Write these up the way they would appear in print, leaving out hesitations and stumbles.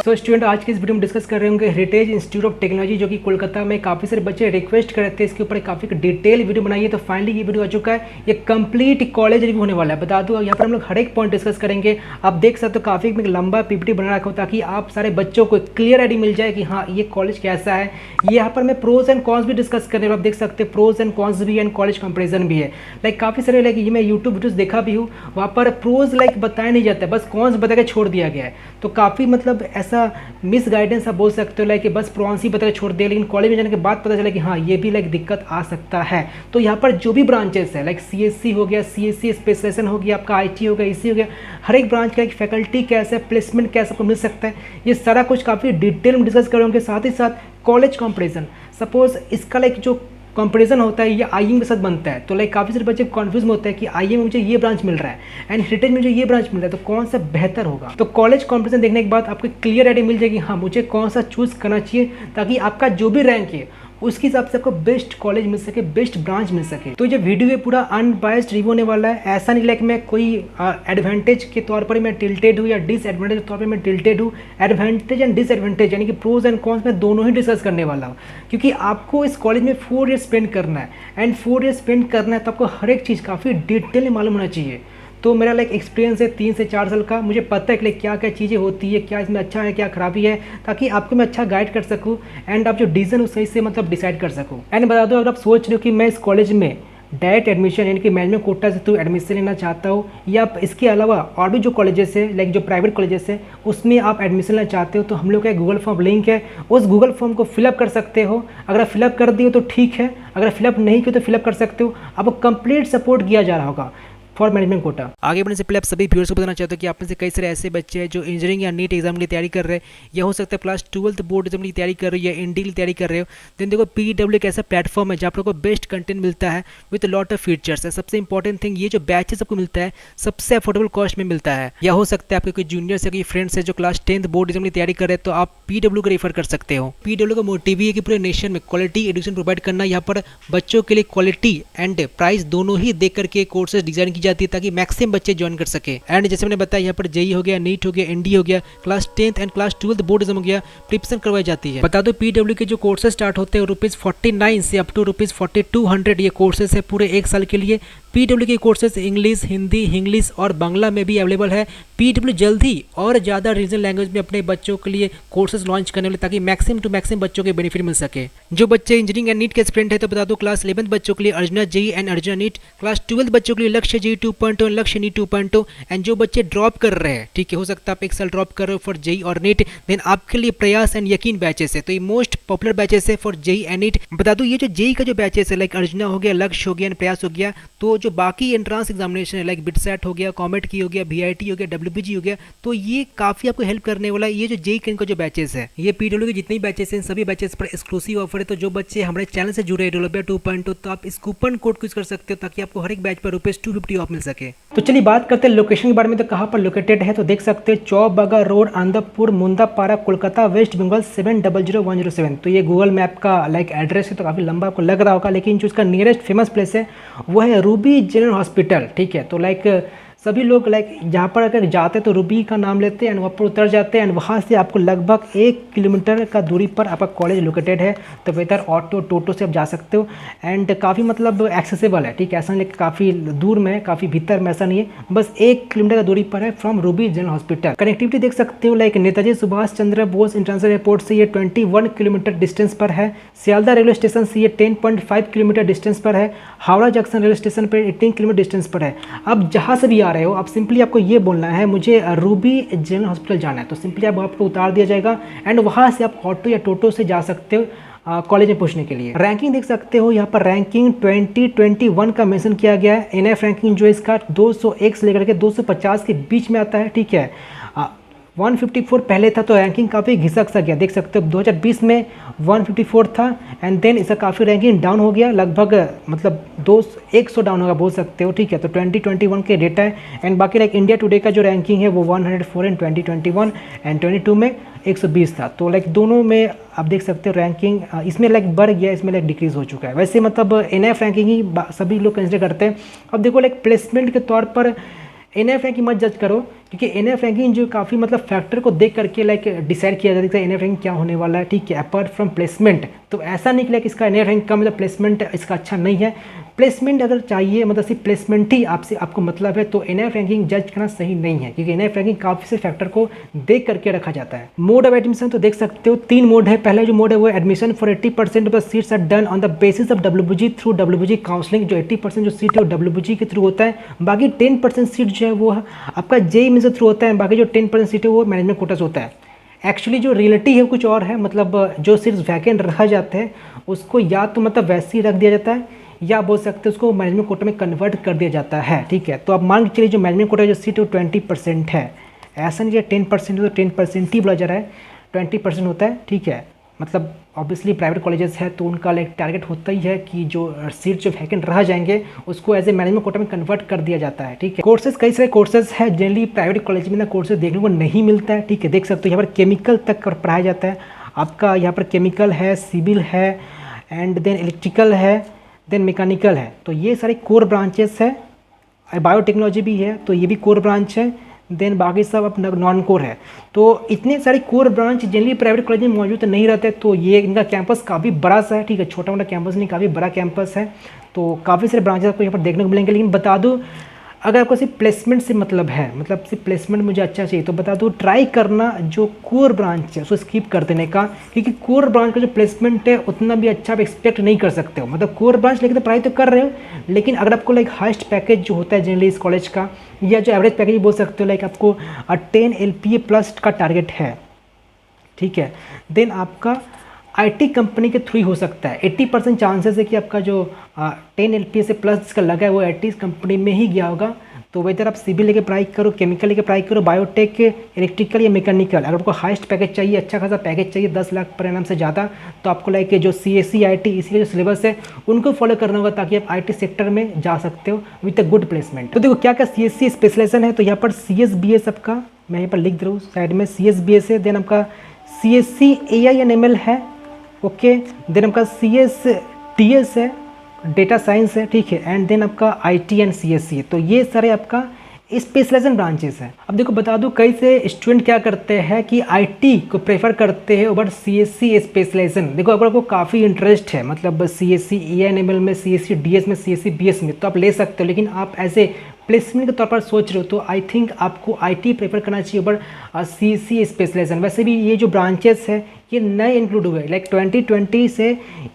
So student, आज की इस वीडियो में डिस्कस कर रहे होंगे हेरिटेज इंस्टीट्यूट ऑफ टेक्नोलॉजी जो कि कोलकाता में काफ़ी सारे बच्चे रिक्वेस्ट कर रहे थे इसके ऊपर काफ़ी डिटेल वीडियो बनाइए। तो फाइनली ये वीडियो आ चुका है। ये कंप्लीट कॉलेज रिव्यू होने वाला है। बता दूँ यहाँ पर हम लोग हर एक पॉइंट डिस्कस करेंगे। आप देख सकते हो काफ़ी लंबा पीपीटी बना रखा हो ताकि आप सारे बच्चों को क्लियर आइडिया मिल जाए कि हाँ ये कॉलेज कैसा है। ये यहाँ पर मैं प्रोज एंड कॉन्स भी डिस्कस करने वाला। आप देख सकते हैं प्रोज एंड कॉन्स भी एंड कॉलेज कंपेरिजन भी है। लाइक काफ़ी सारे लाइक ये मैं यूट्यूब वीडियोस देखा भी हूँ, वहाँ पर प्रोज लाइक बताया नहीं जाता है, बस कॉन्स बता के छोड़ दिया गया है। तो काफ़ी मतलब ऐसा मिस गाइडेंस आप बोल सकते हो, लाइक कि बस प्रॉन्स ही बता के छोड़ दिया, लेकिन कॉलेज में जाने के बाद पता चला कि हाँ ये भी लाइक दिक्कत आ सकता है। तो यहाँ पर जो भी ब्रांचेस है लाइक सीएससी हो गया, सीएससी स्पेशलाइजेशन हो गया, आपका आईटी हो गया, इसी हो गया, हर एक ब्रांच का एक फैकल्टी कैसे, प्लेसमेंट कैसे आपको मिल सकता है, ये सारा कुछ काफ़ी डिटेल में डिस्कस करेंगे। साथ ही साथ कॉलेज कंपैरिजन, सपोज इसका लाइक जो कंपैरिजन होता है ये आईएम के साथ बनता है। तो लाइक काफ़ी सारे बच्चे कन्फ्यूज में होते हैं कि आईएम में मुझे ये ब्रांच मिल रहा है एंड हेरिटेज में मुझे ये ब्रांच मिल रहा है, तो कौन सा बेहतर होगा। तो कॉलेज कंपैरिजन देखने के बाद आपको क्लियर आइडिया मिल जाएगी हाँ मुझे कौन सा चूज़ करना चाहिए, ताकि आपका जो भी रैंक है उसके हिसाब से आपको बेस्ट कॉलेज मिल सके, बेस्ट ब्रांच मिल सके। तो ये वीडियो है पूरा अनबायस्ड रिव्यू होने वाला है। ऐसा नहीं लाइक मैं कोई एडवांटेज के तौर पर मैं टिल्टेड हूँ या डिसएडवांटेज के तौर पर मैं टिल्टेड हूँ। एडवांटेज एंड डिसएडवांटेज यानी कि प्रोज एंड कॉन्स में दोनों ही डिस्कस करने वाला हूँ, क्योंकि आपको इस कॉलेज में 4 ईयर स्पेंड करना है एंड 4 ईयर स्पेंड करना है तो आपको हर एक चीज़ काफ़ी डिटेल में मालूम होना चाहिए। तो मेरा लाइक एक्सपीरियंस है 3 से 4 साल का, मुझे पता है कि लाइक क्या क्या चीज़ें होती है, क्या इसमें अच्छा है क्या खराबी है, ताकि आपको मैं अच्छा गाइड कर सकूँ एंड आप जो डिसीजन उस सही से मतलब डिसाइड कर सकूँ। एंड बता दो, अगर आप सोच रहे हो कि मैं इस कॉलेज में डायरेक्ट एडमिशन यानी कि मैनेजमेंट कोटा से थ्रू एडमिशन लेना चाहता हूँ, या इसके अलावा और भी जो कॉलेजेस है लाइक जो प्राइवेट कॉलेजेस है उसमें आप एडमिशन लेना चाहते हो, तो हम लोग का गूगल फॉर्म लिंक है, उस गूगल फॉर्म को फिलअप कर सकते हो। अगर आप फिलअप कर दिए तो ठीक है, अगर फिलअप नहीं किया तो फिलअप कर सकते हो। आपको कंप्लीट सपोर्ट किया जा रहा होगा फॉर मैनेजमेंट कोटा। आगे बढ़ने से पहले आप सभी व्यूअर्स को बताना चाहते हो कि आप में से कई सारे ऐसे बच्चे हैं जो इंजीनियरिंग या नीट एग्जाम की तैयारी कर रहे हैं, या हो सकता है क्लास 12th बोर्ड एग्जाम की तैयारी कर रहे हो या एनडी की तैयारी कर रहे हो। देन देखो पीडब्ल्यू एक ऐसा प्लेटफॉर्म है जहाँ पर आपको बेस्ट कंटेंट मिलता है विद लॉट ऑफ फीचर्स है। सबसे इंपॉर्टेंट थिंग ये जो बैचेस आपको मिलता है सबसे अफोर्डेबल कॉस्ट में मिलता है। या हो सकता है आपके कोई जूनियर्स या कोई फ्रेंड्स है जो क्लास 10th बोर्ड एग्जाम की तैयारी कर रहे हैं, तो आप पीडब्ल्यू को रेफर कर सकते हो। पीडब्ल्यू का मोटिव है कि पूरे नेशन में क्वालिटी एजुकेशन प्रोवाइड करना। यहाँ पर बच्चों के लिए क्वालिटी एंड प्राइस दोनों ही देख करके कोर्सेज डिजाइन की जाती है ताकि मैक्सिमम बच्चे ज्वाइन कर सके। एंड जैसे मैंने बताया यहाँ पर जेई हो गया, नीट हो गया, एनडी हो गया, class 10th and class 12th board exam हो गया, प्रिपरेशन करवाई जाती है। बता दो पीडब्ल्यू के जो कोर्सेज स्टार्ट होते हैं ₹49 से अप टू ₹4200 ये कोर्सेज है पूरे 1 साल के लिए। पीडब्ल्यू के कोर्सेज इंग्लिश, हिंदी, इंग्लिश और बांग्ला में भी अवेलेबल है। पीडब्ल्यू जल्द ही और ज़्यादा रीजनल लैंग्वेज में अपने बच्चों के लिए कोर्सेज लॉन्च करने वाले ताकि मैक्सिमम टू मैक्सिमम बच्चों के बेनिफिट मिल सके। जो बच्चे इंजीनियरिंग एंड नीट के एस्पिरेंट है तो बता दो क्लास 11th बच्चों के लिए Arjuna JEE and Arjuna NEET, class 12th बच्चों के लिए लक्ष्य जेई 2.0 लक्ष्य नीट 2.0। एंड जो बच्चे ड्रॉप कर रहे हैं, ठीक है, हो सकता है आप 1 साल ड्रॉप कर रहे हो फॉर जेई और नीट, देन आपके लिए प्रयास एंड यकीन बैचेस है। तो ये मोस्ट पॉपुलर बैचेस है फॉर जेई एंड नीट। बता दो ये जो जेई का जो बैचेस है लाइक अर्जुना हो गया, लक्ष्य हो गया एंड प्रयास हो गया, तो जो बाकी एंट्रांस एग्जामिनेशन है लाइक बिटसेट हो गया, कॉमेट की हो गया, वीआईटी हो गया, डब्ल्यूबीजी हो गया, तो ये काफी आपको हेल्प करने वाला है। ये जो जेई का जो बैचेस है, ये पीडब्ल्यू के जितने बैचेस हैं सभी बैचेस पर एक्सक्लूसिव ऑफर है। तो जो बच्चे हमारे चैनल से जुड़े डेवलपर 2.0 तो आप इस कूपन कोड यूज कर सकते हो ताकि आपको हर एक बैच पर ₹250 ऑफ मिल सके। तो चलिए बात करते हैं लोकेशन के बारे में। तो कहाँ पर लोकेटेड है तो देख सकते हैं चौबागा रोड, आनंदपुर, मुंदापारा, कोलकाता, वेस्ट बंगाल 700107। तो ये गूगल मैप का लाइक एड्रेस है, तो काफ़ी लंबा आपको लग रहा होगा, लेकिन जो इसका नियरेस्ट फेमस प्लेस है वो है रूबी जनरल हॉस्पिटल। ठीक है, तो लाइक सभी लोग लाइक जहाँ पर अगर जाते हैं तो रूबी का नाम लेते हैं एंड वहाँ पर उतर जाते हैं एंड वहाँ से आपको लगभग 1 किलोमीटर का दूरी पर आपका कॉलेज लोकेटेड है। तो बेहतर ऑटो टोटो से आप जा सकते हो एंड काफ़ी मतलब एक्सेसिबल है। ठीक है, ऐसा नहीं काफ़ी दूर में, काफ़ी भीतर में ऐसा नहीं है, बस 1 किलोमीटर का दूरी पर है from Ruby general hospital. Connectivity देख सकते हो like Netaji Subhash Chandra Bose international airport से ये 21 किलोमीटर डिस्टेंस पर है। सियालदा रेलवे स्टेशन से ये 10.5 किलोमीटर डिस्टेंस पर है। हावड़ा जंक्शन रेलवे स्टेशन पर 18 किलोमीटर डिस्टेंस पर है। अब जहाँ से भी आ रहे हो आप सिंपली आपको ये बोलना है मुझे रूबी जनरल हॉस्पिटल जाना है, तो सिंपली आपको उतार दिया जाएगा एंड वहाँ से आप ऑटो या टोटो से जा सकते हो कॉलेज में पहुंचने के लिए। रैंकिंग देख सकते हो यहाँ पर रैंकिंग 2021 का मेंशन किया गया है। एनएफ रैंकिंग जो है इसका 201 से लेकर के 250 के बीच में आता है। ठीक है, 154 पहले था तो रैंकिंग काफ़ी घिसक सा गया, देख सकते हो 2020 में 154 था एंड देन इसका काफ़ी रैंकिंग डाउन हो गया, लगभग मतलब 100 डाउन होगा बोल सकते हो। ठीक है, तो 2021 के डेटा है एंड बाकी लाइक इंडिया टुडे का जो रैंकिंग है वो 104 इन 2021 एंड 22 में 120 था। तो लाइक दोनों में आप देख सकते हो रैंकिंग इसमें लाइक बढ़ गया, इसमें लाइक डिक्रीज हो चुका है। वैसे मतलब एनएफ रैंकिंग ही सभी लोग कंसिडर करते हैं। अब देखो लाइक प्लेसमेंट के तौर पर एनएफ रैंकिंग मत जज करो, क्योंकि एनएफ रैंकिंग जो काफ़ी मतलब फैक्टर को देख करके लाइक डिसाइड किया जाता है एनएफ रैंकिंग क्या होने वाला है, ठीक है, अपार्ट फ्रॉम प्लेसमेंट। तो ऐसा नहीं कि इसका एनएफ रैंक का मतलब प्लेसमेंट इसका अच्छा नहीं है। प्लेसमेंट अगर चाहिए मतलब सिर्फ प्लेसमेंट ही आपको मतलब है तो एनएफ रैंकिंग जज करना सही नहीं है, क्योंकि एनएफ रैंकिंग काफ़ी से फैक्टर को देख करके रखा जाता है। मोड ऑफ एडमिशन तो देख सकते हो 3 मोड है। पहला जो मोड है वो admission for 80% of the seats are done on the basis of WBG through WBG counselling. जो 80% जो सीट है वो डब्ल्यूबीजी के थ्रू होता है, बाकी 10% सीट जो है वो आपका जेईई में से थ्रू होता है, बाकी जो 10% सीट है वो मैनेजमेंट कोटा से होता है। एक्चुअली जो रियलिटी है कुछ और है, मतलब जो सीट्स वैकेंट रखा जाते हैं उसको या तो मतलब वैसे ही रख दिया जाता है या बोल सकते हैं उसको मैनेजमेंट कोटा में कन्वर्ट कर दिया जाता है, ठीक है। तो आप मान के चलिए जो मैनेजमेंट कोटा जो सीट है वो 20% है, ऐसा नहीं है 10% है तो 10% ही बोला जा रहा है, 20% होता है, ठीक है। मतलब ऑब्वियसली प्राइवेट कॉलेजेस है तो उनका लाइक टारगेट होता ही है कि जो सीट जो वैकेंट रह जाएंगे उसको एज ए मैनेजमेंट कोटा में कन्वर्ट कर दिया जाता है, ठीक है। कोर्सेज कई सारे कोर्सेज है, जनरली प्राइवेट कॉलेज में ना कोर्सेज देखने को नहीं मिलता है, ठीक है। देख सकते हो यहाँ पर केमिकल तक पढ़ाया जाता है आपका, यहाँ पर केमिकल है, सिविल है एंड देन इलेक्ट्रिकल है, देन मैकेनिकल है। तो ये सारे कोर ब्रांचेस है। बायोटेक्नोलॉजी भी है तो ये भी कोर ब्रांच है, देन बाकी सब अब नॉन कोर है। तो इतने सारे core branch generally private college में मौजूद नहीं रहते, तो ये इनका कैंपस काफ़ी बड़ा सा है, ठीक है, छोटा मोटा कैंपस नहीं, काफ़ी बड़ा कैंपस है। तो काफ़ी सारे ब्रांचेस आपको यहाँ पर देखने को मिलेंगे। लेकिन बता दूँ अगर आपको सिर्फ प्लेसमेंट से मतलब है, मतलब सिर्फ प्लेसमेंट मुझे अच्छा चाहिए, तो बता दो ट्राई करना जो कोर ब्रांच है उसको स्किप कर देने का, क्योंकि कोर ब्रांच का जो प्लेसमेंट है उतना भी अच्छा आप एक्सपेक्ट नहीं कर सकते हो। मतलब कोर ब्रांच लेके तो पढ़ाई तो कर रहे हो, लेकिन अगर आपको लाइक हाईएस्ट पैकेज जो होता है जनरली इस कॉलेज का, या जो एवरेज पैकेज बोल सकते हो, लाइक आपको 10 LPA प्लस का टारगेट है, ठीक है, देन आपका आईटी कंपनी के थ्रू हो सकता है। 80% चांसेस है कि आपका जो 10 LPA से प्लस जिसका लगा है वो आईटी कंपनी में ही गया होगा। तो वेदर आप सिविल लेके पढ़ाई करो, केमिकल लेके पढ़ाई करो, बायोटेक, इलेक्ट्रिकल या मैकेनिकल, अगर आपको हाईएस्ट पैकेज चाहिए, अच्छा खासा पैकेज चाहिए 10 लाख पर एनम से ज़्यादा, तो आपको लाइक जो CSE IIT इसलिए जो सिलेबस है उनको फॉलो करना होगा ताकि आप IT सेक्टर में जा सकते हो विद अ गुड प्लेसमेंट। तो देखो क्या क्या CSE स्पेशलाइजेशन है, तो यहाँ पर CSBS आपका मैं यहाँ पर लिख दे रहा हूँ साइड में, CSBS है, देन आपका CSC AI एंड ML है, ओके, देन आपका CSTS है, डेटा साइंस है, ठीक है, एंड देन आपका IT एंड CSC है। तो ये सारे आपका स्पेशलाइजेशन ब्रांचेस है। अब देखो बता दूं कई से स्टूडेंट क्या करते हैं कि IT को प्रेफर करते हैं ओवर CSC स्पेशलाइजेशन। देखो अगर आपको काफ़ी इंटरेस्ट है मतलब CSC ANML में, CSC DS में, CSC BS में, तो आप ले सकते हो, लेकिन आप ऐसे प्लेसमेंट के तौर पर सोच रहे हो तो आई थिंक आपको IT प्रेफर करना चाहिए ओवर CSC स्पेशलाइजेशन। वैसे भी ये जो ब्रांचेस है ये नए इंक्लूड हुए, लाइक 2020 से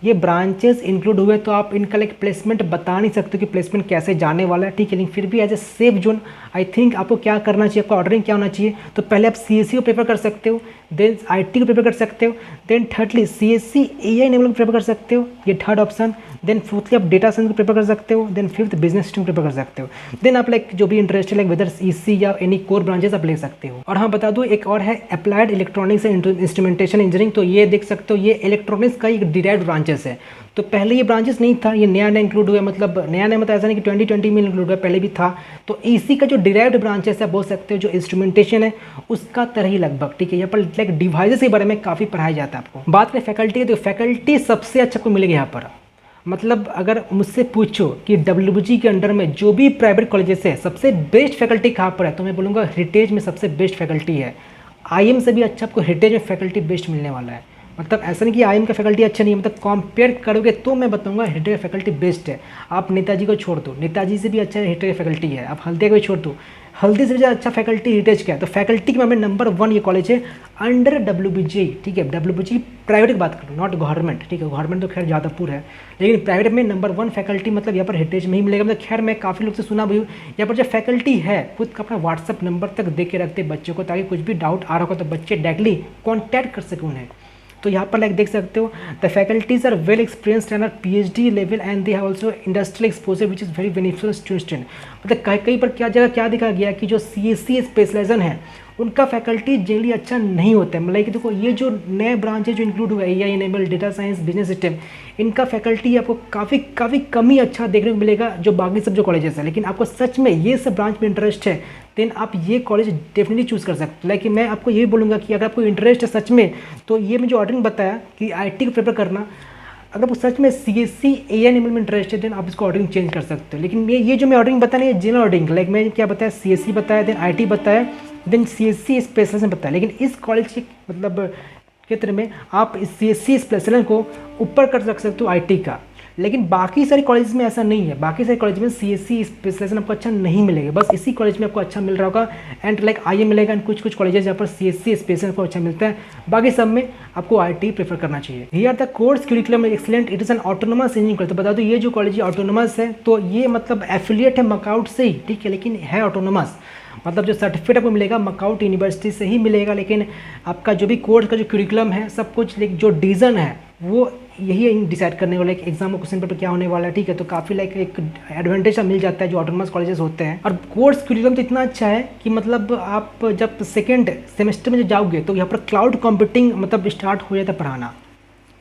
ये ब्रांचेस इंक्लूड हुए, तो आप इनका लाइक प्लेसमेंट बता नहीं सकते कि प्लेसमेंट कैसे जाने वाला है, ठीक है। लेकिन फिर भी as a safe zone I think आपको क्या करना चाहिए, आपका ऑर्डरिंग क्या होना चाहिए, तो पहले आप CSC को प्रेफर कर सकते हो, देन IT को प्रेफर कर सकते हो, then thirdly CSC AI enable को प्रेफर कर सकते हो, ये थर्ड ऑप्शन, देन फोर्थली आप डेटा साइंस को प्रेफर कर सकते हो, then fifth business system prefer कर सकते हो, देन आप लाइक जो भी इंटरेस्ट है लाइक वेदर EC या एनी कोर ब्रांचेस आप ले सकते हो। और हाँ बता दूँ एक और है applied electronics and instrumentation engineering, तो ये देख सकते हो ये इलेक्ट्रॉनिक्स का एक डिराइव्ड ब्रांचेस है। तो पहले ये ब्रांचेस नहीं था, ये नया नया इंक्लूड हुआ, मतलब नया नया मतलब ऐसा नहीं कि 2020 में इंक्लूड हुआ, पहले भी था। तो इसी का जो डिराइव्ड ब्रांचेस है बोल सकते हो जो इंस्ट्रूमेंटेशन है उसका तरह ही लगभग, ठीक है। यहाँ पर लाइक डिवाइसेस के बारे में काफ़ी पढ़ाया जाता है आपको। बात करें फैकल्टी की तो फैकल्टी सबसे अच्छा आपको मिलेगी यहाँ पर। मतलब अगर मुझसे पूछो कि WBG के अंडर में जो भी प्राइवेट कॉलेजेस है सबसे बेस्ट फैकल्टी कहाँ पर है, तो मैं बोलूँगा हेरिटेज में सबसे बेस्ट फैकल्टी है। IM से भी अच्छा आपको हेरिटेज में फैकल्टी बेस्ट मिलने वाला है। मतलब ऐसा नहीं कि IM का फैकल्टी अच्छा नहीं है, मतलब कंपेयर करोगे तो मैं बताऊंगा हेरिटेज का फैकल्टी बेस्ट है। आप नेताजी को छोड़ दो, नेताजी से भी अच्छा हेरिटेज फैकल्टी है। आप हल्दिया को भी छोड़ दो, हल्दी से भी ज़्यादा अच्छा फैकल्टी हेरिटेज का है। तो फैकल्टी के मामले नंबर 1 ये कॉलेज है अंडर WBG, ठीक है। WBG प्राइवेट की बात करूँ, नॉट गवर्नमेंट, ठीक है। गवर्नमेंट तो खैर जादवपुर है, लेकिन प्राइवेट में नंबर 1 फैकल्टी मतलब यहाँ पर हेरिटेज में ही मिलेगा। मतलब खैर मैं काफ़ी लोग से सुना भी हूँ यहाँ पर जो फैकल्टी है खुद का अपना व्हाट्सअप नंबर तक दे के रखते बच्चों को, ताकि कुछ भी डाउट आ रहा होगा तो बच्चे डायरेक्टली कॉन्टैक्ट कर सकें उन्हें। तो यहाँ पर लाइक देख सकते हो the faculties are well experienced and are PhD level and they have also industrial exposure which is very beneficial student. मतलब कहीं पर क्या जगह क्या देखा गया कि जो CSC स्पेशलाइजेशन है उनका फैकल्टी जनरली अच्छा नहीं होता है। मतलब कि देखो ये जो नए ब्रांच है जो इंक्लूड हुआ है AI enable, data science, business system, इनका फैकल्टी आपको काफ़ी कम ही अच्छा देखने को मिलेगा जो बाकी सब जो कॉलेजेस है। लेकिन आपको सच में ये सब ब्रांच में इंटरेस्ट है देन आप ये कॉलेज डेफिनेटली चूज़ कर सकते हो। लेकिन मैं आपको ये बोलूँगा कि अगर आपको इंटरेस्ट है सच में, तो ये मैं जो ऑर्डरिंग बताया कि IT को प्रेफर करना, अगर आप सच में CSC AI में इंटरेस्टेड है आप इसको ऑर्डरिंग चेंज कर सकते हो। लेकिन ये जो मैं ऑर्डरिंग बताया ये जनरल ऑर्डरिंग, लाइक मैं क्या बताया, CSC बताया, देन IT बताया, देन CSC स्पेशलाइजेशन बताया। लेकिन इस कॉलेज के मतलब क्षेत्र में आप इस CSC स्पेशलाइजेशन को ऊपर कर सकते हो IT का। लेकिन बाकी सारे कॉलेज में ऐसा नहीं है, बाकी सारे कॉलेज में CSC स्पेशलाइजेशन आपको अच्छा नहीं मिलेगा, बस इसी कॉलेज में आपको अच्छा मिल रहा होगा एंड लाइक IM मिलेगा एंड कुछ कॉलेजेस जहाँ पर CSC स्पेशलाइजेशन को अच्छा मिलता है, बाकी सब में आपको IT प्रेफर करना चाहिए। Here the course curriculum excellent, it is an autonomous engineering college. तो बता दो ये जो कॉलेज है ऑटोनोमस है, तो ये मतलब एफिलिएट है मकाउट से ही, ठीक है, लेकिन है ऑटोनोमस। मतलब जो सर्टिफिकेट आपको मिलेगा मकाउट यूनिवर्सिटी से ही मिलेगा, लेकिन आपका जो भी कोर्स का जो करिकुलम है सब कुछ, लेकिन जो डिज़न है वो यही डिसाइड करने वाला है कि एग्जाम का क्वेश्चन पेपर क्या होने वाला है, ठीक है। तो काफ़ी लाइक एक एडवांटेज मिल जाता है जो ऑटोनोमस कॉलेजेस होते हैं। और कोर्स करिकुलम तो इतना अच्छा है कि मतलब आप जब सेकेंड सेमेस्टर में जब जाओगे तो यहाँ पर क्लाउड कंप्यूटिंग मतलब स्टार्ट हो जाता है पढ़ाना।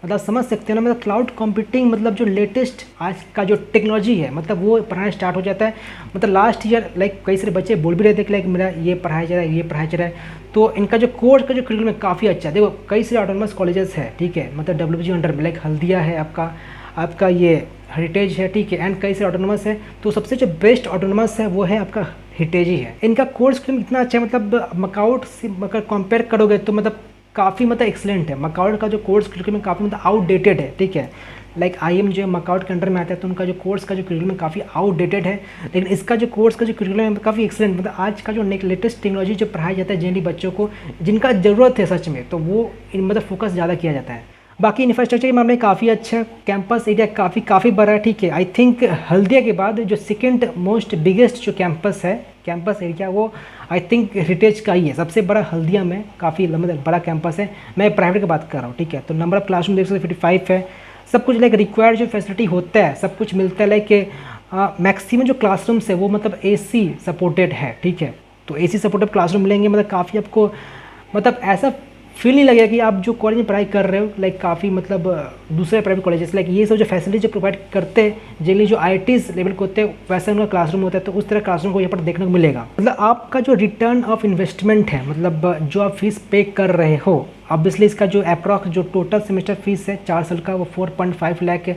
मतलब समझ सकते हो ना, मतलब क्लाउड कंप्यूटिंग मतलब जो लेटेस्ट आज का जो टेक्नोलॉजी है मतलब वो पढ़ाना स्टार्ट हो जाता है। मतलब लास्ट ईयर लाइक कई सारे बच्चे बोल भी रहे थे कि लाइक मेरा ये पढ़ाया जा रहा है, ये पढ़ाया जा रहा है। तो इनका जो कोर्स का जो करिकुलम है काफ़ी अच्छा है। देखो कई सारे ऑटोनोमस कॉलेजेस है, ठीक है, मतलब WG अंडर में लाइक हल्दिया है, आपका ये हेरिटेज है, ठीक है, एंड कई सारे ऑटोनोमस है। तो सबसे जो बेस्ट ऑटोनोमस है वो है आपका हेरिटेज ही है। इनका कोर्स करिकुलम इतना अच्छा है, मतलब मकाउट से अगर कंपेयर करोगे तो मतलब काफ़ी मतलब एक्सलेंट है। मकाउट का जो कोर्स करिकुलम काफ़ी मतलब आउटडेटेड है, ठीक है। लाइक IM जो मकाउट के अंडर में आता है तो उनका जो कोर्स का जो करिकुलम काफ़ी आउटडेटेड है, लेकिन इसका जो कोर्स का जो करिकुलम है काफ़ी एक्सलेंट। मतलब आज का जो लेटेस्ट टेक्नोलॉजी जो पढ़ाया जाता है जनरली बच्चों को जिनका ज़रूरत है सच में, तो वो मतलब फोकस ज़्यादा किया जाता है। बाकी इंफ्रास्ट्रक्चर के मामले में काफ़ी अच्छा है, कैंपस एरिया काफ़ी बड़ा है, ठीक है। आई थिंक हल्दिया के बाद जो सेकेंड मोस्ट बिगेस्ट जो कैंपस है, कैंपस एरिया वो आई थिंक हेरिटेज का ही है, सबसे बड़ा हल्दिया में काफ़ी मतलब बड़ा कैंपस है। मैं प्राइवेट की बात कर रहा हूँ, ठीक है। तो नंबर ऑफ क्लासरूम देख सकते 55 है, सब कुछ लाइक रिक्वायर्ड जो फैसिलिटी होता है सब कुछ मिलता है। लाइक मैक्सिमम जो क्लासरूम्स है वो मतलब AC सपोर्टेड है, ठीक है। तो AC सपोर्टेड क्लासरूम मिलेंगे, मतलब काफ़ी आपको मतलब ऐसा फील नहीं लगेगा कि आप जो कॉलेज में पढ़ाई कर रहे हो लाइक काफ़ी मतलब दूसरे प्राइवेट कॉलेजेस लाइक ये सब जो फैसिलिटी जो प्रोवाइड करते हैं जनरली जो IITs लेवल के होते हैं वैसा उनका क्लासरूम होता है। तो उस तरह क्लासरूम को यहाँ पर देखने को मिलेगा। मतलब आपका जो रिटर्न ऑफ इन्वेस्टमेंट है, मतलब जो आप फीस पे कर रहे हो, ऑब्वियसली इसका जो अप्रॉक्स जो टोटल सेमेस्टर फीस है 4 साल का वो 4.5 लाख के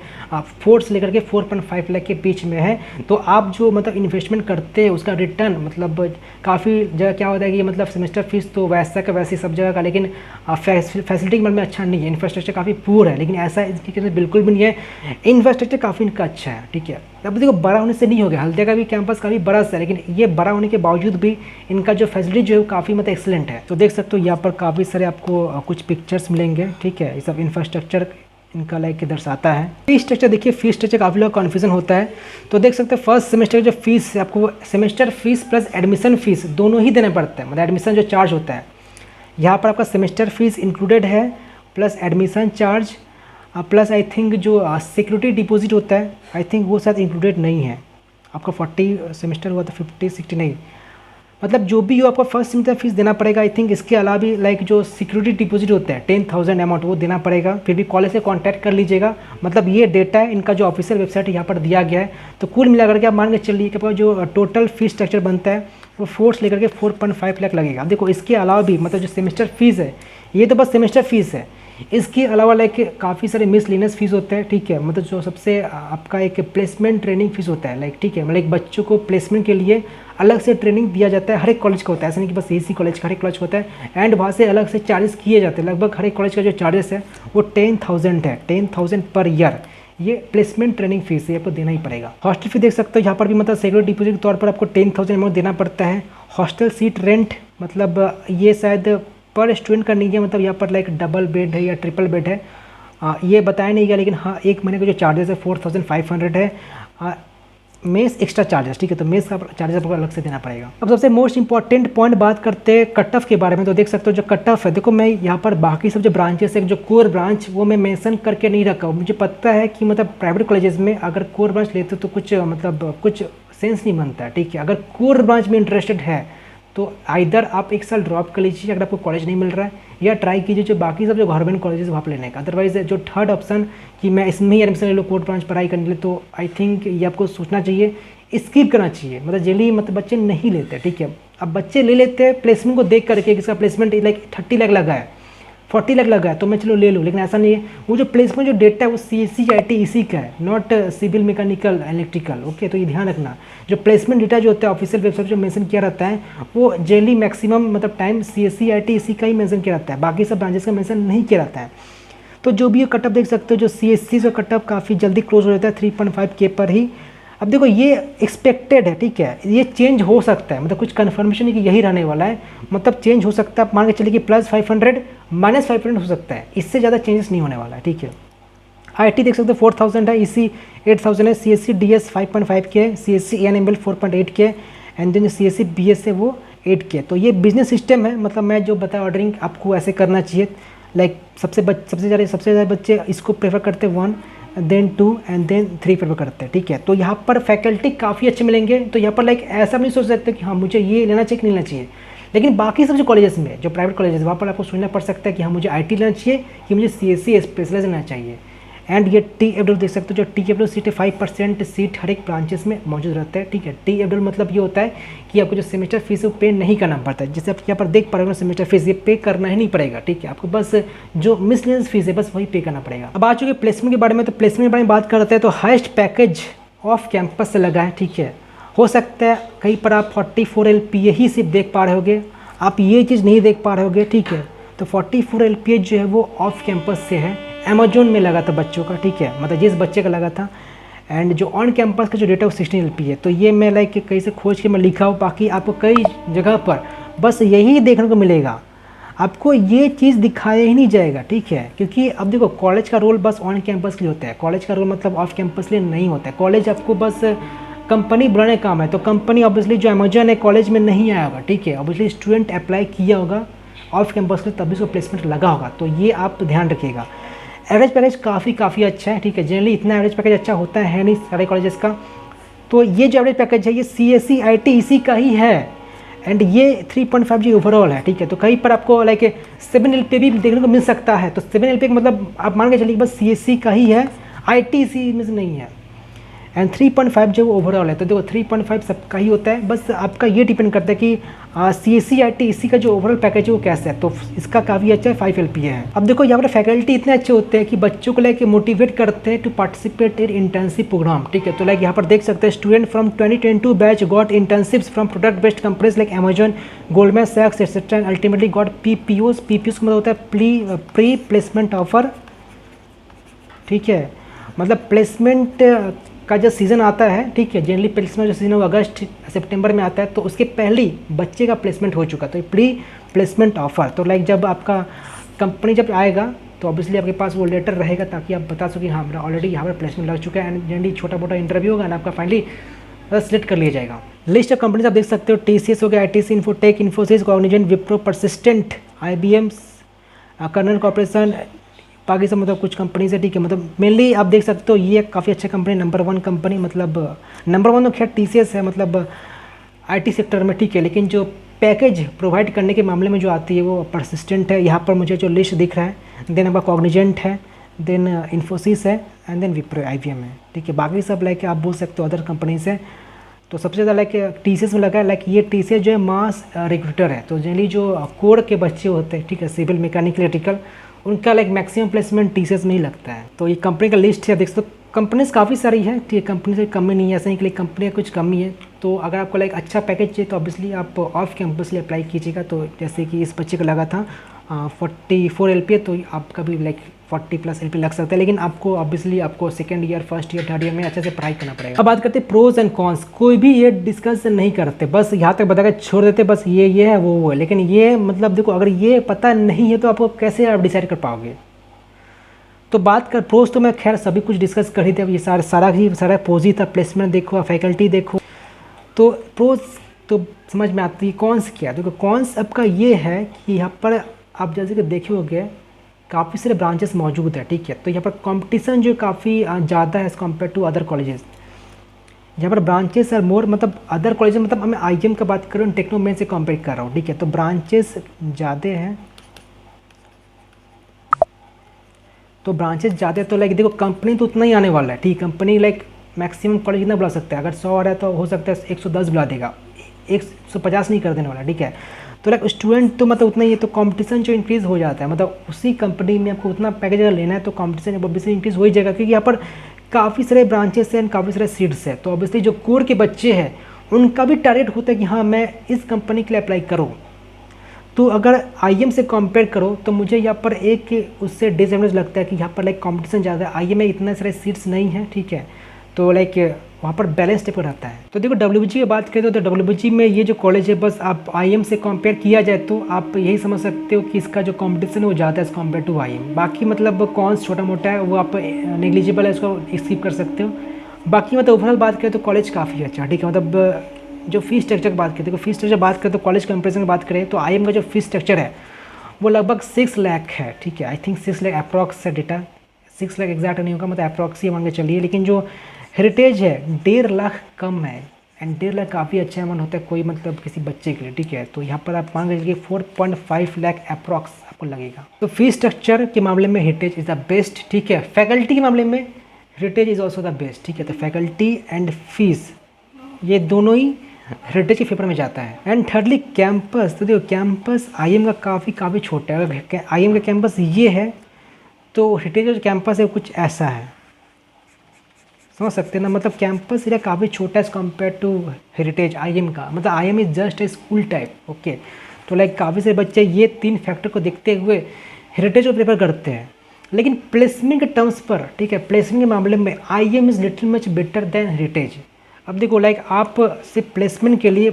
4 से लेकर के 4.5 लाख के बीच में है। तो आप जो मतलब इन्वेस्टमेंट करते हैं उसका रिटर्न मतलब काफ़ी जगह क्या होता है कि मतलब सेमेस्टर फीस तो वैसा का वैसे सब जगह का, लेकिन फैसिलिटी के में अच्छा नहीं है, इंफ्रास्ट्रक्चर काफ़ी पुअर है। लेकिन ऐसा इसके केस में बिल्कुल भी नहीं है, इंफ्रास्ट्रक्चर काफ़ी इनका अच्छा है, ठीक है। अब देखो बड़ा होने से नहीं हो गया, हल्दिया का भी कैंपस काफ़ी बड़ा सा है, लेकिन ये बड़ा होने के बावजूद भी इनका जो फैसिलिटी जो है वो काफ़ी मतलब एक्सेलेंट है। तो देख सकते हो यहाँ पर काफ़ी सारे आपको कुछ पिक्चर्स मिलेंगे, ठीक है। ये सब इंफ्रास्ट्रक्चर इनका लाइक दर्शाता है। फी स्ट्रक्चर देखिए, फी स्ट्रक्चर काफ़ी लोग कन्फ्यूजन होता है। तो देख सकते हैं फर्स्ट सेमेस्टर जो फीस है आपको semester fees plus admission fees दोनों ही देना पड़ता है। मतलब एडमिशन जो चार्ज होता है यहाँ पर आपका सेमेस्टर फीस इंक्लूडेड है plus admission charge plus I think जो सिक्योरिटी डिपॉजिट होता है आई थिंक वो शायद इंक्लूडेड नहीं है। आपका 40 सेमेस्टर हुआ तो 50-60 नहीं, मतलब जो भी हो आपको फर्स्ट सेमेस्टर फीस देना पड़ेगा। आई थिंक इसके अलावा भी लाइक जो सिक्योरिटी डिपॉजिट होता है 10,000 अमाउंट वो देना पड़ेगा। फिर भी कॉलेज से कांटेक्ट कर लीजिएगा। मतलब ये डेटा है इनका जो ऑफिशियल वेबसाइट यहाँ पर दिया गया है। तो कुल मिलाकर के आप मान के चलिए कि आपका जो टोटल फीस स्ट्रक्चर बनता है वो 4 से लेकर के 4.5 लाख लगेगा। देखो इसके अलावा भी मतलब जो सेमेस्टर फीस है ये तो बस सेमेस्टर फीस है, इसके अलावा लाइक काफ़ी सारे मिसलेनियस फीस होते हैं, ठीक है। मतलब जो सबसे आपका एक प्लेसमेंट ट्रेनिंग फीस होता है लाइक, ठीक है। मतलब एक बच्चों को प्लेसमेंट के लिए अलग से ट्रेनिंग दिया जाता है, हर एक कॉलेज का होता है, ऐसा नहीं कि बस इसी कॉलेज का, हर एक कॉलेज का होता है। एंड वहाँ से अलग से चार्जेस किए जाते हैं। लगभग हर एक कॉलेज का जो चार्जेस है वो 10,000 है, 10,000 पर ईयर। ये प्लेसमेंट ट्रेनिंग फीस है, आपको देना ही पड़ेगा। हॉस्टल फी देख सकते हो यहाँ पर भी मतलब सिक्योरिटी डिपॉजिट के तौर पर आपको 10,000 अमाउंट देना पड़ता है। हॉस्टल सीट रेंट मतलब ये शायद पर स्टूडेंट का नहीं है, मतलब यहाँ पर लाइक डबल बेड है या ट्रिपल बेड है ये बताया नहीं गया, लेकिन हाँ एक महीने का जो चार्जेस है 4,500 है। मेस एक्स्ट्रा चार्जेस, ठीक है। तो मेस का चार्जेस आपको अलग से देना पड़ेगा। अब सबसे मोस्ट इंपॉर्टेंट पॉइंट बात करते हैं कट ऑफ के बारे में। तो देख सकते हो जो कट ऑफ है, देखो मैं यहाँ पर बाकी सब जो ब्रांचेस है जो कोर ब्रांच वो मैं मेंशन करके नहीं रखा हूँ। मुझे पता है कि मतलब प्राइवेट कॉलेजेस में अगर कोर ब्रांच लेते हो तो कुछ मतलब कुछ सेंस नहीं बनता है, ठीक है। अगर कोर ब्रांच में इंटरेस्टेड है तो आइदर आप एक साल ड्रॉप कर लीजिए अगर आपको कॉलेज नहीं मिल रहा है, या ट्राई कीजिए जो बाकी सब जो गवर्नमेंट कॉलेजेस वहाँ पर लेने का। अदरवाइज जो थर्ड ऑप्शन कि मैं इसमें ही एडमिशन ले लो कोर ब्रांच पढ़ाई करने के लिए, तो आई थिंक ये आपको सोचना चाहिए, स्किप करना चाहिए। मतलब जल्दी मतलब बच्चे नहीं लेते, ठीक है। अब बच्चे ले लेते हैं प्लेसमेंट को देख करके, किसका प्लेसमेंट लाइक 30 लाख लगा है, 40 लाख लगा है तो मैं चलो ले लूँ, लेकिन ऐसा नहीं है। वो जो प्लेसमेंट जो डेटा है वो CSC IT इसी का है, not civil mechanical electrical. Okay, तो ये ध्यान रखना, जो प्लेसमेंट डेटा जो होता है ऑफिशियल वेबसाइट जो मेंशन किया रहता है वो जनरली मैक्सिमम मतलब टाइम CSC IT इसी का ही मेंशन किया रहता है, बाकी सब ब्रांचेस का मेंशन नहीं किया रहता है। तो जो भी ये कटअप देख सकते हो, जो CSC का कटअप काफ़ी जल्दी क्लोज हो जाता है 3.5K पर ही। अब देखो ये एक्सपेक्टेड है, ठीक है, ये चेंज हो सकता है, मतलब कुछ कन्फर्मेशन है कि यही रहने वाला है, मतलब चेंज हो सकता है। आप मान के चलिए कि +500 -500 हो सकता है, इससे ज़्यादा चेंजेस नहीं होने वाला है, ठीक है। IT देख सकते हो 4000 है, EC 8000 है, CSC DS 5.5K है, CSC ANML 4.8K and then CSC BS है वो 8K। तो ये बिजनेस सिस्टम है, मतलब मैं जो बताया ऑर्डरिंग आपको ऐसे करना चाहिए। लाइक सबसे ज़्यादा बच्चे इसको प्रेफर करते हैं 1 देन 2 एंड देन 3 प्रेफर करते हैं, ठीक है। तो यहाँ पर फैकल्टी काफ़ी अच्छे मिलेंगे, तो यहाँ पर लाइक ऐसा नहीं सोच सकते कि हाँ मुझे ये लेना चाहिए कि नहीं लेना चाहिए। लेकिन बाकी सब जो कॉलेजेस में, जो प्राइवेट कॉलेजेस, वहाँ पर आपको सोचना पड़ सकता है कि हाँ मुझे IT लेना चाहिए कि मुझे CSC स्पेशलाइज लेना चाहिए। एंड ये TFW देख सकते हो, जो TFW सीट है 5% सीट हर एक ब्रांचेस में मौजूद रहता है, ठीक है। TFW मतलब ये होता है कि आपको जो सेमेस्टर फीस है वो पे नहीं करना पड़ता है, जैसे आप यहाँ पर देख पा रहे हो सेमेस्टर फीस ये पे करना ही नहीं पड़ेगा, ठीक है। आपको बस जो मिसलेनियस फीस है बस वही पे करना पड़ेगा। अब आ चुके प्लेसमेंट के बारे में, तो प्लेसमेंट के बारे में बात करते हैं तो हाईएस्ट पैकेज ऑफ कैंपस से लगा है, ठीक है। हो सकता है कहीं पर आप 44 LPA ही सिर्फ देख पा रहे होगे, आप ये चीज़ नहीं देख पा रहे होगे, ठीक है। तो 44 LPA जो है वो ऑफ कैंपस से है, अमेजोन में लगा था बच्चों का, ठीक है, मतलब जिस बच्चे का लगा था। एंड जो ऑन कैंपस का जो डेटा वो 16 LPA है, तो ये मैं लाइक कहीं से खोज के मैं लिखा हूँ, बाकी आपको कई जगह पर बस यही देखने को मिलेगा, आपको ये चीज़ दिखाया ही नहीं जाएगा, ठीक है। क्योंकि अब देखो कॉलेज का रोल बस ऑन कैंपस के लिए होता है, कॉलेज का रोल मतलब ऑफ कैंपस के लिए नहीं होता है। कॉलेज आपको बस कंपनी बनाने का काम है, तो कंपनी ऑब्वियसली जो अमेजोन है कॉलेज में नहीं आया होगा, ठीक है। ऑब्वियसली स्टूडेंट अप्लाई किया होगा ऑफ कैंपस में तभी उसको प्लेसमेंट लगा होगा, तो ये आप ध्यान रखिएगा। एवरेज पैकेज काफ़ी अच्छा है, ठीक है। जनरली इतना एवरेज पैकेज अच्छा होता है नहीं सारे कॉलेजेस का। तो ये जो एवरेज पैकेज है ये CSC IT इसी का ही है एंड ये 3.5 जी ओवरऑल है, ठीक है। तो कहीं पर आपको लाइक 7 LPA भी देखने को मिल सकता है, तो 7 LPA का मतलब आप मान के चलिए बस CSC का ही है, IT इसी में से नहीं है। एंड 3.5 जो ओवरऑल है, तो देखो 3.5 सबका ही होता है, बस आपका ये डिपेंड करता है कि CSC IT इसी का जो ओवरऑल पैकेज है वो कैसा है। तो इसका काफ़ी अच्छा है, 5 LPA है। अब देखो यहाँ पर फैकल्टी इतने अच्छे होते हैं कि बच्चों को लाइक मोटिवेट करते हैं to participate in internship program, ठीक है। तो लाइक यहाँ पर देख सकते हैं student from 2022 batch got internships from product based companies like Amazon, Goldman सैक्स etcetera and ultimately got PPOs का मतलब होता है प्री प्लेसमेंट ऑफर, ठीक है। मतलब प्लेसमेंट का जो सीज़न आता है, ठीक है, जनरली प्लेसमेंट जो सीज़न वो अगस्त सितंबर में आता है, तो उसके पहले बच्चे का प्लेसमेंट हो चुका, तो प्री प्लेसमेंट ऑफर। तो लाइक जब आपका कंपनी जब आएगा तो ऑब्वियसली आपके पास वो लेटर रहेगा ताकि आप बता सको हाँ मेरा ऑलरेडी यहाँ पर प्लेसमेंट लग चुका है। एंड जनरली छोटा मोटा इंटरव्यू होगा ना आपका फाइनली सिलेक्ट कर लिया जाएगा। लिस्ट ऑफ कंपनीज आप देख सकते हो, TCS हो गया, ITC, Infotech, Infosys, Cognizant, Wipro, Persistent, IBM, कर्नल कॉर्पोरेशन, बाकी सब मतलब कुछ कंपनीज है, ठीक है। मतलब मेनली आप देख सकते हो ये काफ़ी अच्छा कंपनी, नंबर 1 कंपनी, मतलब नंबर 1 तो खैर TCS है मतलब IT सेक्टर में, ठीक है। लेकिन जो पैकेज प्रोवाइड करने के मामले में जो आती है वो परसिस्टेंट है, यहाँ पर मुझे जो लिस्ट दिख रहा है, देन आपका कॉग्निजेंट है, देन इन्फोसिस है एंड देन विप्रो IBM है, ठीक है। बाकी सब लाइक आप बोल सकते हो अदर कंपनीज है। तो सबसे ज़्यादा लाइक TCS में लगा है, लाइक ये TCS जो है मास रिक्रूटर है, तो जनरली जो कोर के बच्चे होते हैं, ठीक है, सिविल मैकेनिकल इलेक्ट्रिकल, उनका लाइक मैक्सिमम प्लेसमेंट TCS में ही लगता है। तो ये कंपनी का लिस्ट है, देख सकते हो कंपनीज काफ़ी सारी है, ठीक है। कंपनी से कमी नहीं है, ऐसा नहीं कि कंपनी का कुछ कमी है। तो अगर आपको लाइक अच्छा पैकेज चाहिए तो ऑब्वियसली आप ऑफ कैंपस लिए अप्लाई कीजिएगा। तो जैसे कि इस बच्चे को लगा था 44 LPA, तो आपका भी लाइक 40+ LPA लग सकता है, लेकिन आपको ऑब्वियसली आपको second year, first year, third year में अच्छे से पढ़ाई करना पड़ेगा। अब बात करते हैं प्रोज एंड कॉन्स, कोई भी ये डिस्कस नहीं करते, बस यहाँ तक बताकर छोड़ देते, बस ये है वो है। लेकिन ये मतलब देखो अगर ये पता नहीं है तो आपको कैसे आप डिसाइड कर पाओगे। तो बात कर प्रोज तो मैं खैर सभी कुछ डिस्कस कर ही थे, ये सारा प्रोज ही था, प्लेसमेंट देखो, फैकल्टी देखो, तो प्रोज तो समझ में आती है। कॉन्स क्या, देखो कॉन्स आपका ये है कि यहाँ पर आप जैसे कि देखे होंगे काफ़ी सारे ब्रांचेस मौजूद है, ठीक है। तो यहाँ पर कंपटीशन जो काफ़ी ज़्यादा है as compare to other colleges. यहाँ पर ब्रांचेस आर मोर, मतलब अदर कॉलेज मतलब मैं IIM का बात कर रहा हूँ, टेक्नोमेन से कंपेयर कर रहा हूँ, ठीक है। तो ब्रांचेस ज़्यादा हैं, तो ब्रांचेस ज़्यादा, तो लाइक देखो कंपनी तो उतना ही आने वाला है, ठीक। कंपनी लाइक मैक्सिमम कॉलेज कितना बुला सकता है, अगर 100 आ रहा है तो हो सकता है 110 बुला देगा, 150 नहीं कर देने वाला, ठीक है। तो लाइक स्टूडेंट तो मतलब उतना ही है, तो कंपटीशन जो इंक्रीज़ हो जाता है, मतलब उसी कंपनी में आपको उतना पैकेज अगर लेना है तो कंपटीशन ऑब्वियसली इंक्रीज़ हो ही जाएगा, क्योंकि यहाँ पर काफ़ी सारे ब्रांचेस हैं एंड काफ़ी सारे सीट्स हैं। तो ऑब्वियसली जो कोर के बच्चे हैं उनका भी टारगेट होता है कि हाँ मैं इस कंपनी के लिए अप्लाई करूँ। तो अगर आईएम से कंपेयर करो तो मुझे यहाँ पर एक उससे डिसएडवांटेज लगता है कि यहाँ पर लाइक कंपटीशन ज़्यादा है, आईएम में इतने सारे सीट्स नहीं हैं, ठीक है, तो लाइक वहाँ पर बैलेंस टाइप का रहता है। तो देखो डब्ल्यूबीजी की बात करें तो डब्ल्यूबीजी में ये जो कॉलेज है, बस आप आईएम से कंपेयर किया जाए तो आप यही समझ सकते हो कि इसका जो कंपटीशन है वो ज़्यादा है एज़ कम्पेयर टू आईएम। बाकी मतलब कॉन्स छोटा मोटा है वो आप नेग्लिजिबल है, उसको स्किप कर सकते हो। बाकी मतलब ओवरऑल बात करें तो कॉलेज काफ़ी अच्छा, ठीक है, मतलब जो फीस स्ट्रक्चर की बात करें, देखो फीस स्ट्रक्चर बात करें तो कॉलेज कंपेरिजन की बात करें तो आईएम का जो फीस स्ट्रक्चर है वो लगभग 6 लाख है, ठीक है, आई थिंक 6 लाख अप्रॉक्स है, डेटा 6 लाख एग्जैक्ट नहीं होगा, मतलब अप्रॉक्स ही मान के चलिए। लेकिन जो हेरिटेज है 1.5 लाख कम है, एंड 1.5 लाख काफ़ी अच्छा अमाउंट होता है कोई मतलब किसी बच्चे के लिए, ठीक है। तो यहाँ पर आप मान लीजिए 4.5 लाख अप्रॉक्स आपको लगेगा। तो फीस स्ट्रक्चर के मामले में हेरिटेज इज़ द बेस्ट, ठीक है। फैकल्टी के मामले में heritage is also the best, ठीक है। तो फैकल्टी एंड फीस ये दोनों ही हेरिटेज के फेवर में जाता है। एंड थर्डली कैंपस, तो देखो कैंपस आईएम का काफ़ी छोटा है। अगर आईएम का कैंपस ये है तो हेरिटेज का जो कैंपस है वो कुछ ऐसा है, समझ सकते हैं ना, मतलब कैंपस एरिया काफ़ी छोटा है as compare to Heritage IEM का, मतलब IEM is just a school type, okay. तो लाइक काफ़ी सारे बच्चे ये 3 फैक्टर को देखते हुए हेरिटेज को प्रेफर करते हैं। लेकिन प्लेसमेंट के टर्म्स पर, ठीक है, प्लेसमेंट के मामले में IEM is little much better than Heritage. अब देखो लाइक आप सिर्फ प्लेसमेंट के लिए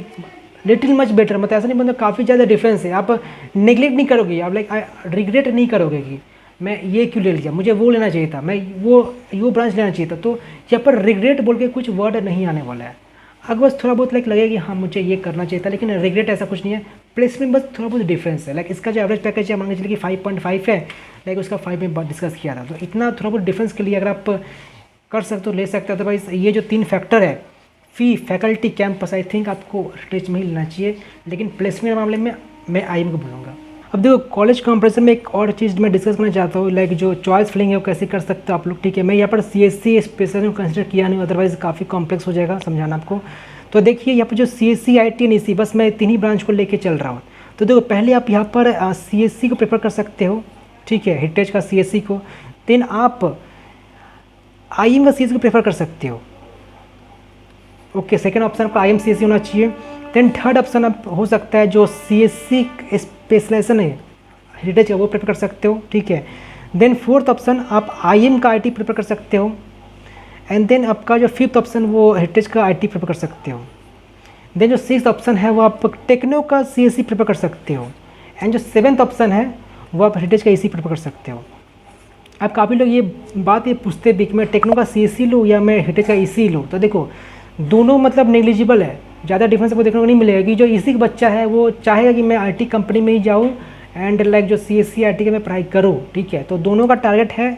लिटिल मच बेटर, मतलब ऐसा नहीं, मतलब काफ़ी ज़्यादा डिफरेंस है। आप नेग्लेक्ट नहीं करोगे, आप लाइक रिग्रेट नहीं करोगे कि मैं ये क्यों ले लिया, मुझे वो लेना चाहिए था, मैं वो ब्रांच लेना चाहिए था। तो यहाँ पर रिग्रेट बोल के कुछ वर्ड नहीं आने वाला है। अगर बस थोड़ा बहुत लाइक लगेगा कि हाँ मुझे ये करना चाहिए था, लेकिन रिग्रेट ऐसा कुछ नहीं है। प्लेसमेंट बस थोड़ा बहुत डिफरेंस है। लाइक इसका जो एवरेज पैकेज है मान के चलिए कि 5.5 है, लाइक उसका 5 में डिस्कस किया था। तो इतना थोड़ा बहुत डिफरेंस के लिए अगर आप कर सकते हो ले सकते हो। अदरवाइज ये जो 3 फैक्टर है, फी, फैकल्टी, कैंपस, आई थिंक आपको हेरिटेज में ही लेना चाहिए। लेकिन प्लेसमेंट के मामले में मैं आईएम को बोलूँगा। अब देखो कॉलेज कंपैरिजन में एक और चीज़ मैं डिस्कस करना चाहता हूँ, लाइक जो चॉइस फिलिंग है वो कैसे कर सकते हो आप लोग, ठीक है। मैं यहाँ पर सीएससी स्पेशल कंसिडर किया नहीं, अदरवाइज काफ़ी कॉम्प्लेक्स हो जाएगा समझाना आपको। तो देखिए यहाँ पर जो सीएससी, आईटी एंड ईसी, बस मैं 3 ही ब्रांच को लेके चल रहा हूँ। तो देखो पहले आप यहाँ पर सीएससी को प्रेफर कर सकते हो, ठीक है, हेरिटेज का सीएससी को। देन आप आईएम का सीएससी को प्रेफर कर सकते हो, ओके। सेकेंड ऑप्शन आपका आईएम सीएससी होना चाहिए। देन थर्ड ऑप्शन आप हो सकता है जो सीएससी स्पेशलाइजेशन है हेरिटेज का, वो प्रेफर कर सकते हो, ठीक है। देन फोर्थ ऑप्शन आप आईएम का आईटी प्रेफर कर सकते हो। एंड देन आपका जो फिफ्थ ऑप्शन वो हेरिटेज का आईटी प्रेफर कर सकते हो। देन जो सिक्स्थ ऑप्शन है वो आप टेक्नो का सीएससी प्रेफर कर सकते हो। एंड जो सेवेंथ ऑप्शन है वो आप हेरिटेज का ईसी प्रेफर कर सकते हो। अब काफ़ी लोग ये पूछते भी कि मैं टेक्नो का सीएससी लूँ या मैं हेरिटेज का ईसी लूँ। तो देखो दोनों मतलब नेग्लिजिबल है, ज़्यादा डिफरेंस आपको देखने को नहीं मिलेगा। कि जो ईसी का बच्चा है वो चाहेगा कि मैं आईटी कंपनी में ही जाऊँ एंड लाइक जो सीएससी आईटी का मैं पढ़ाई करूँ, ठीक है। तो दोनों का टारगेट है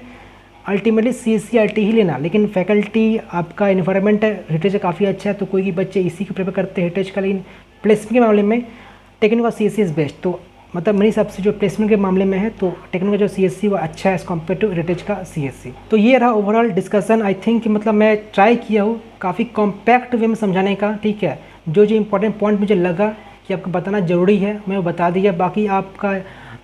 अल्टीमेटली सीएससी आईटी ही लेना। लेकिन फैकल्टी आपका इन्वायरमेंट है हेरिटेज काफ़ी अच्छा है, तो कोई भी बच्चे इसी को प्रेफर करते हैं हेरिटेज का। लेकिन प्लेसमेंट के मामले में टेक्नो का सीएससी इज़ बेस्ट। तो मतलब मेरे हिसाब से जो प्लेसमेंट के मामले में है तो टेक्नो का जो सीएससी वो अच्छा है एज़ कम्पेयर टू हेरिटेज का सीएससी। तो ये रहा ओवरऑल डिस्कशन। आई थिंक मतलब मैं ट्राई किया हूँ काफ़ी कॉम्पैक्ट वे में समझाने का, ठीक है। जो इंपॉर्टेंट पॉइंट मुझे लगा कि आपको बताना ज़रूरी है मैं वो बता दिया। बाकी आपका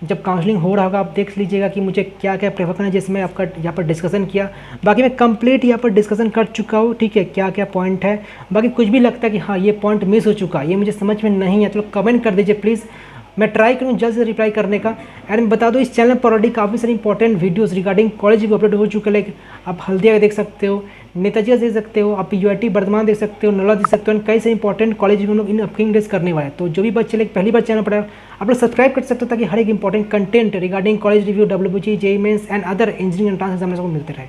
जब काउंसलिंग हो रहा होगा आप देख लीजिएगा कि मुझे क्या क्या प्रेफर करना है, जिसमें आपका यहाँ पर डिस्कशन किया। बाकी मैं कंप्लीट यहाँ पर डिस्कशन कर चुका हूँ, ठीक है, क्या क्या पॉइंट है। बाकी कुछ भी लगता है कि हाँ ये पॉइंट मिस हो चुका है, ये मुझे समझ में नहीं है, तो कमेंट कर दीजिए प्लीज़। मैं ट्राई करूँ जल्द से रिप्लाई करने का। एंड मैं बता दूँ इस चैनल पर ऑलरेडी काफ़ी सारी इंपॉर्टेंट वीडियोस रिगार्डिंग कॉलेज भी अपलोड हो चुके हैं। लाइक आप हल्दिया का देख सकते हो, नेताजी का देख सकते हो, आप यूआईटी बर्धमान देख सकते हो, नला देख सकते हो। कई सारे इंपॉर्टेंट कॉलेज भी हम लोग इन अपकमिंग डेज करने वाले हैं। तो जो भी बच्चे लाइक पहली बार चैनल पर आप लोग सब्सक्राइब कर सकते हो ताकि हर एक important content regarding college review, WBG, JEE mains and other engineering entrance examination को मिलते रहे।